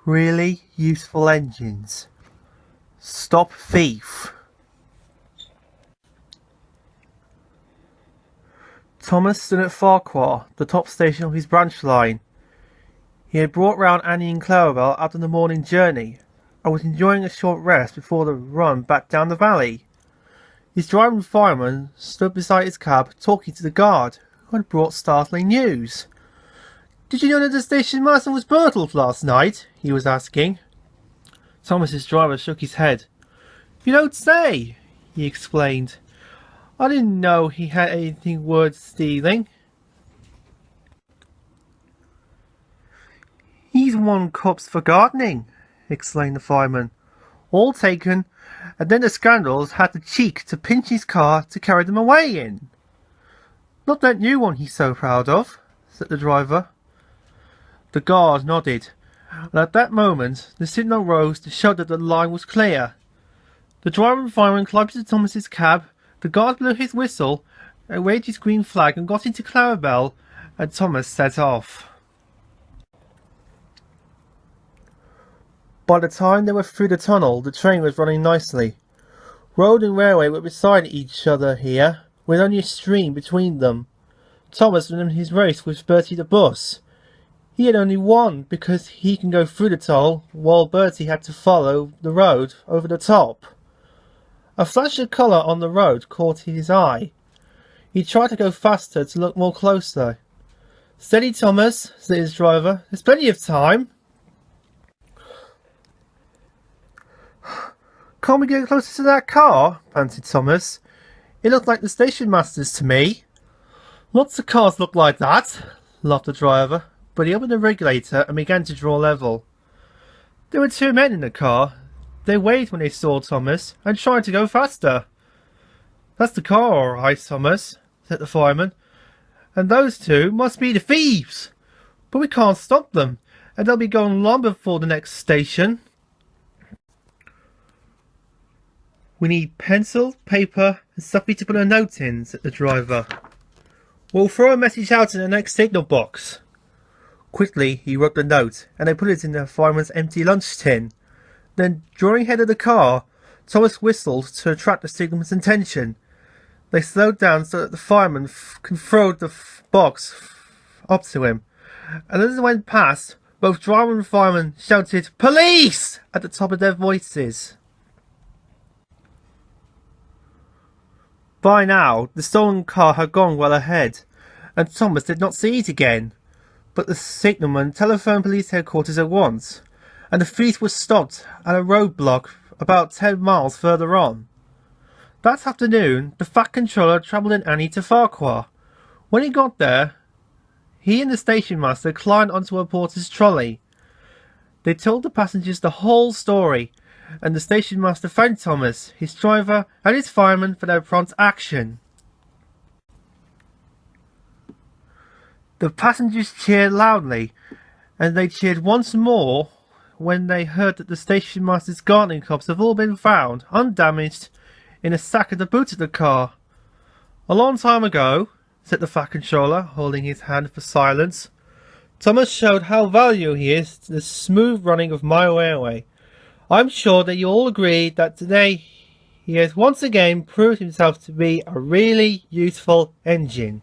really useful engines. Stop thief. Thomas stood at Farquhar, the top station of his branch line. He had brought round Annie and Clarabel after the morning journey, and was enjoying a short rest before the run back down the valley. His driver and fireman stood beside his cab talking to the guard, who had brought startling news. "Did you know that the station master was burgled last night?" he was asking. Thomas's driver shook his head. "You don't say," he explained. "I didn't know he had anything worth stealing." "He's won cups for gardening," explained the fireman. "All taken, and then the scoundrels had the cheek to pinch his car to carry them away in." "Not that new one he's so proud of," said the driver. The guard nodded, and at that moment the signal rose to show that the line was clear. The driver and fireman climbed into Thomas's cab, the guard blew his whistle, and waved his green flag and got into Clarabel, and Thomas set off. By the time they were through the tunnel, the train was running nicely. Road and railway were beside each other here, with only a stream between them. Thomas ran his race with Bertie the bus. He had only won because he can go through the tunnel, while Bertie had to follow the road over the top. A flash of colour on the road caught his eye. He tried to go faster to look more closely. "Steady, Thomas," said his driver. "There's plenty of time." "Can't we get closer to that car?" panted Thomas. "It looked like the station master's to me." "Lots of cars look like that," laughed the driver, but he opened the regulator and began to draw level. There were two men in the car. They waved when they saw Thomas and tried to go faster. "That's the car, all right, Thomas," said the fireman. "And those two must be the thieves. But we can't stop them, and they'll be going long before the next station." "We need pencil, paper, and something to put a note in," said the driver. "We'll throw a message out in the next signal box." Quickly he wrote the note, and they put it in the fireman's empty lunch tin. Then, drawing ahead of the car, Thomas whistled to attract the signalman's attention. They slowed down so that the fireman can throw the box up to him. And as they went past, both driver and fireman shouted "Police!" at the top of their voices. By now, the stolen car had gone well ahead, and Thomas did not see it again. But the signalman telephoned police headquarters at once, and the thieves were stopped at a roadblock about 10 miles further on. That afternoon, the Fat Controller travelled in Annie to Farquhar. When he got there, he and the station master climbed onto a porter's trolley. They told the passengers the whole story, and the station master thanked Thomas, his driver, and his fireman for their prompt action. The passengers cheered loudly, and they cheered once more when they heard that the station master's gardening cups have all been found, undamaged, in a sack at the boot of the car. "A long time ago," said the Fat Controller, holding his hand for silence, "Thomas showed how valuable he is to the smooth running of my railway. I'm sure that you all agree that today he has once again proved himself to be a really useful engine."